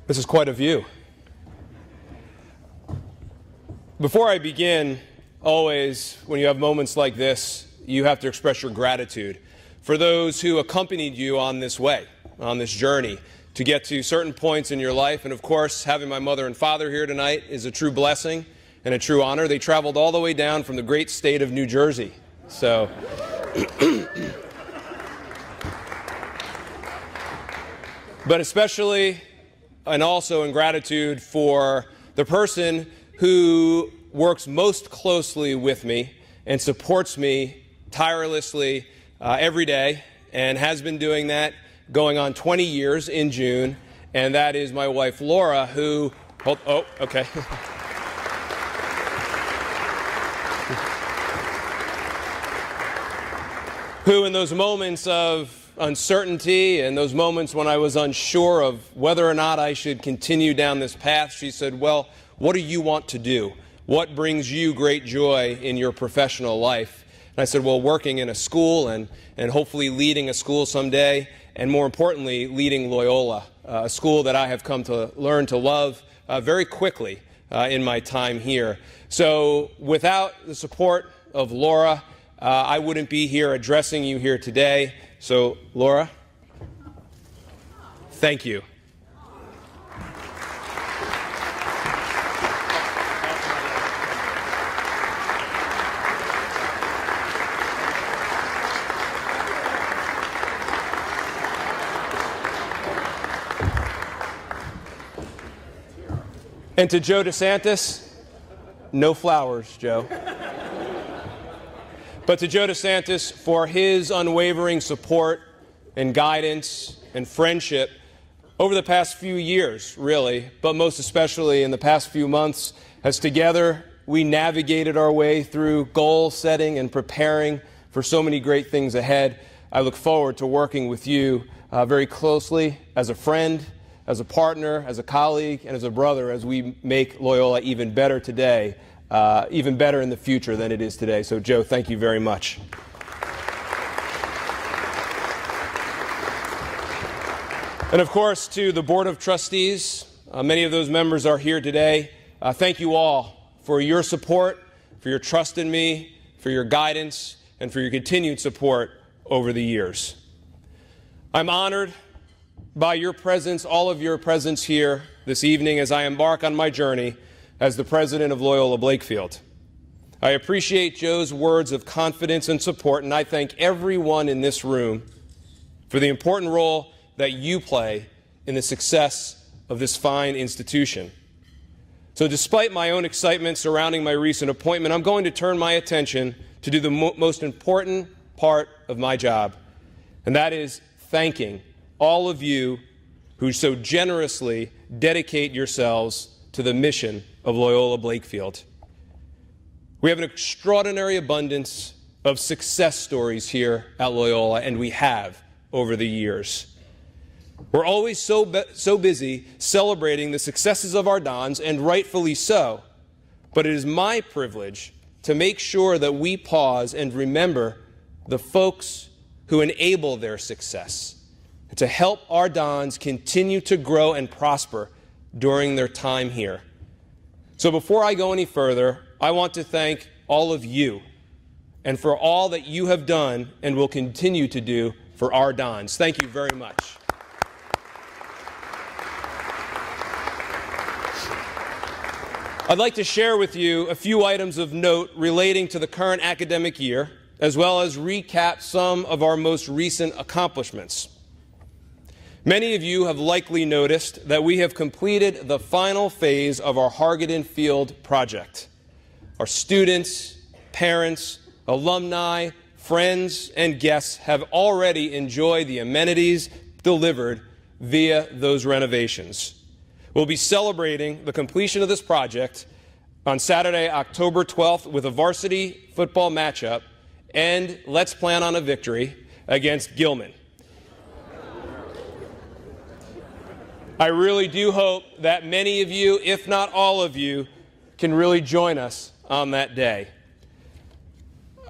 This is quite a view. Before I begin, always, when you have moments like this, you have to express your gratitude for those who accompanied you on this way, on this journey, to get to certain points in your life. And of course, having my mother and father here tonight is a true blessing and a true honor. They traveled all the way down from the great state of New Jersey. So, but especially and also in gratitude for the person who works most closely with me and supports me tirelessly every day and has been doing that going on 20 years in June, and that is my wife Laura, who, okay. Who in those moments of uncertainty and those moments when I was unsure of whether or not I should continue down this path, she said, well, what do you want to do? What brings you great joy in your professional life? And I said, well, working in a school and hopefully leading a school someday, and more importantly, leading Loyola, a school that I have come to learn to love very quickly in my time here. So without the support of Laura, I wouldn't be here addressing you here today. So, Laura, thank you. And to Joe DeSantis, no flowers, Joe. But to Joe DeSantis for his unwavering support and guidance and friendship over the past few years, really, but most especially in the past few months, as together we navigated our way through goal setting and preparing for so many great things ahead. I look forward to working with you very closely as a friend, as a partner, as a colleague, and as a brother as we make Loyola even better today. Even better in the future than it is today. So, Joe, thank you very much. And, of course, to the Board of Trustees, many of those members are here today. Thank you all for your support, for your trust in me, for your guidance, and for your continued support over the years. I'm honored by your presence, all of your presence here this evening as I embark on my journey as the president of Loyola Blakefield. I appreciate Joe's words of confidence and support, and I thank everyone in this room for the important role that you play in the success of this fine institution. So despite my own excitement surrounding my recent appointment, I'm going to turn my attention to do the most important part of my job, and that is thanking all of you who so generously dedicate yourselves to the mission of Loyola Blakefield. We have an extraordinary abundance of success stories here at Loyola, and we have over the years. We're always so busy celebrating the successes of our dons, and rightfully so, but it is my privilege to make sure that we pause and remember the folks who enable their success, and to help our dons continue to grow and prosper during their time here. So before I go any further, I want to thank all of you and for all that you have done and will continue to do for our dons. Thank you very much. I'd like to share with you a few items of note relating to the current academic year, as well as recap some of our most recent accomplishments. Many of you have likely noticed that we have completed the final phase of our Hargaden Field project. Our students, parents, alumni, friends, and guests have already enjoyed the amenities delivered via those renovations. We'll be celebrating the completion of this project on Saturday, October 12th with a varsity football matchup, and let's plan on a victory against Gilman. I really do hope that many of you, if not all of you, can really join us on that day.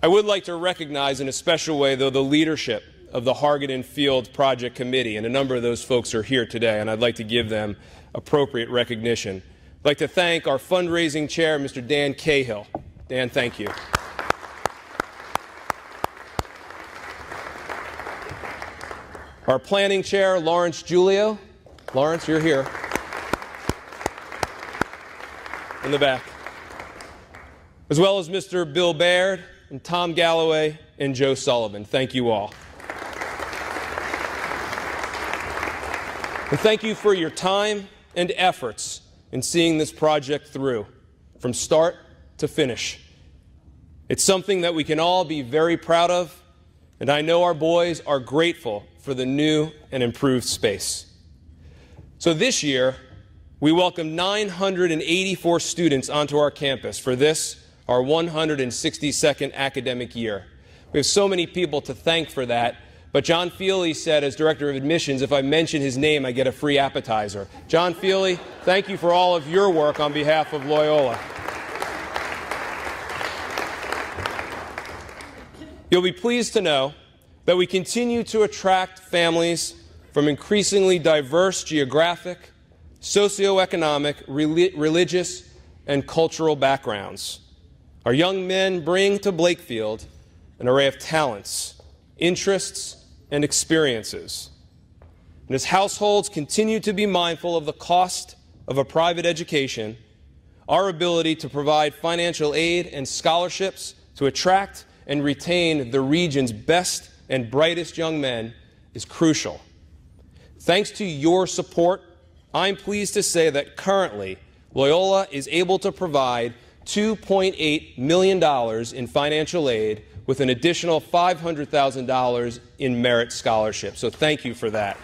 I would like to recognize in a special way, though, the leadership of the Hargaden Field Project Committee, and a number of those folks are here today, and I'd like to give them appropriate recognition. I'd like to thank our fundraising chair, Mr. Dan Cahill. Dan, thank you. Our planning chair, Lawrence Giulio. Lawrence, you're here. In the back. As well as Mr. Bill Baird and Tom Galloway and Joe Sullivan. Thank you all. And thank you for your time and efforts in seeing this project through, from start to finish. It's something that we can all be very proud of, and I know our boys are grateful for the new and improved space. So this year, we welcomed 984 students onto our campus for this, our 162nd academic year. We have so many people to thank for that, but John Feely said, as Director of Admissions, if I mention his name, I get a free appetizer. John Feely, thank you for all of your work on behalf of Loyola. You'll be pleased to know that we continue to attract families from increasingly diverse geographic, socioeconomic, religious, and cultural backgrounds. Our young men bring to Blakefield an array of talents, interests, and experiences. And as households continue to be mindful of the cost of a private education, our ability to provide financial aid and scholarships to attract and retain the region's best and brightest young men is crucial. Thanks to your support, I'm pleased to say that currently Loyola is able to provide $2.8 million in financial aid with an additional $500,000 in merit scholarships. So thank you for that.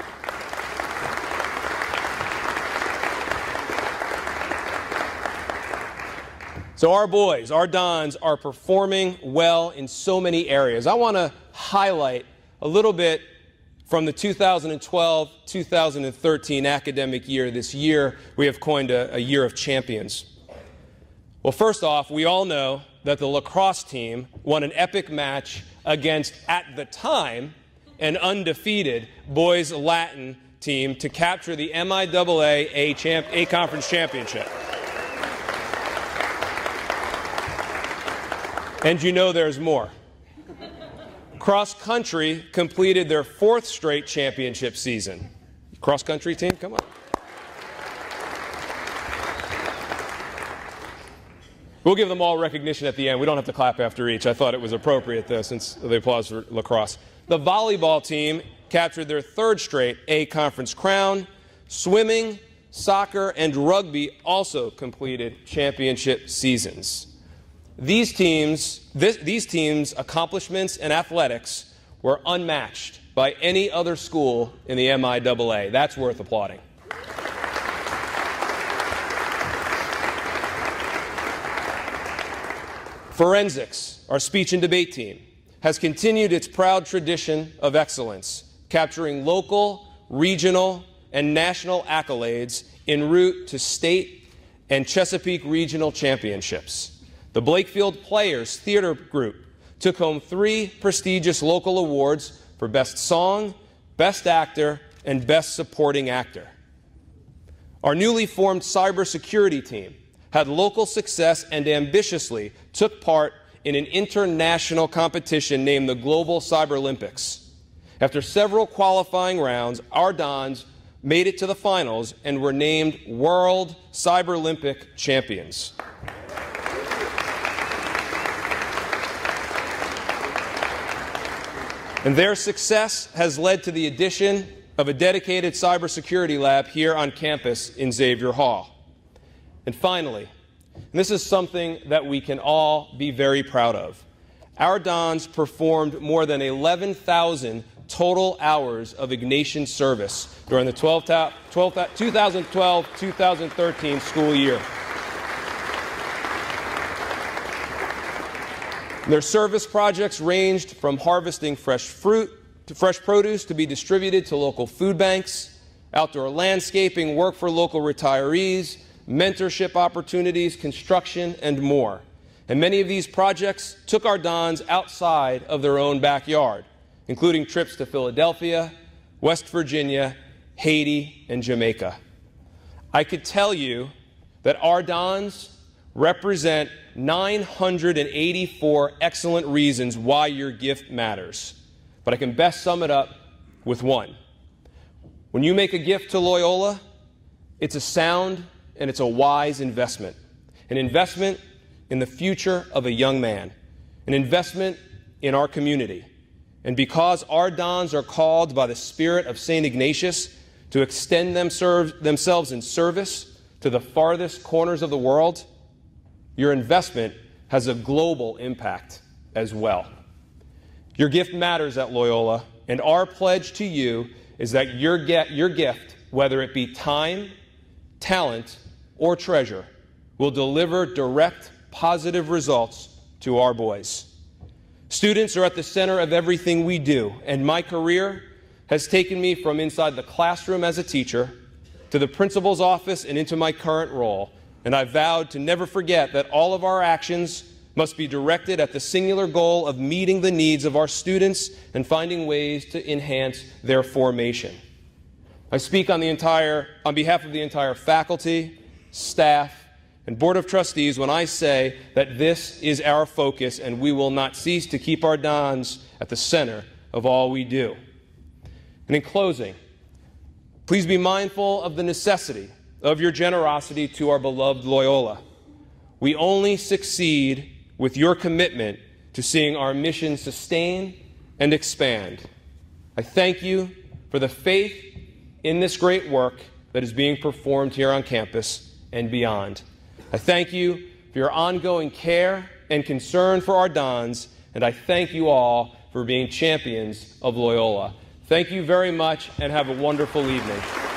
So our boys, our Dons, are performing well in so many areas. I want to highlight a little bit from the 2012-2013 academic year. This year, we have coined a year of champions. Well, first off, we all know that the lacrosse team won an epic match against, at the time, an undefeated boys Latin team to capture the MIAA A-Conference Championship. And you know there's more. Cross country completed their 4th straight championship season. Cross country team, come on. We'll give them all recognition at the end. We don't have to clap after each. I thought it was appropriate though, since the applause for lacrosse. The volleyball team captured their 3rd straight A-Conference crown. Swimming, soccer, and rugby also completed championship seasons. These teams' accomplishments in athletics were unmatched by any other school in the MIAA. That's worth applauding. Forensics, our speech and debate team, has continued its proud tradition of excellence, capturing local, regional, and national accolades en route to state and Chesapeake regional championships. The Blakefield Players Theater Group took home 3 prestigious local awards for Best Song, Best Actor, and Best Supporting Actor. Our newly formed cybersecurity team had local success and ambitiously took part in an international competition named the Global Cyber Olympics. After several qualifying rounds, our Dons made it to the finals and were named World Cyber Olympic champions. And their success has led to the addition of a dedicated cybersecurity lab here on campus in Xavier Hall. And finally, and this is something that we can all be very proud of, our Dons performed more than 11,000 total hours of Ignatian service during the 2012-2013 school year. Their service projects ranged from harvesting fresh fruit to fresh produce to be distributed to local food banks, outdoor landscaping, work for local retirees, mentorship opportunities, construction, and more. And many of these projects took our Dons outside of their own backyard including trips to Philadelphia, West Virginia, Haiti, and Jamaica. I could tell you that our dons represent 984 excellent reasons why your gift matters, but I can best sum it up with one. When you make a gift to Loyola, it's a sound and it's a wise investment. An investment in the future of a young man, an investment in our community. And because our dons are called by the spirit of St. Ignatius to extend themselves in service to the farthest corners of the world, your investment has a global impact as well. Your gift matters at Loyola, and our pledge to you is that your gift, whether it be time, talent, or treasure, will deliver direct, positive results to our boys. Students are at the center of everything we do, and my career has taken me from inside the classroom as a teacher to the principal's office and into my current role, and I vowed to never forget that all of our actions must be directed at the singular goal of meeting the needs of our students and finding ways to enhance their formation. I speak on behalf of the entire faculty, staff, and Board of Trustees when I say that this is our focus and we will not cease to keep our dons at the center of all we do. And in closing, please be mindful of the necessity of your generosity to our beloved Loyola. We only succeed with your commitment to seeing our mission sustain and expand. I thank you for the faith in this great work that is being performed here on campus and beyond. I thank you for your ongoing care and concern for our dons, and I thank you all for being champions of Loyola. Thank you very much, and have a wonderful evening.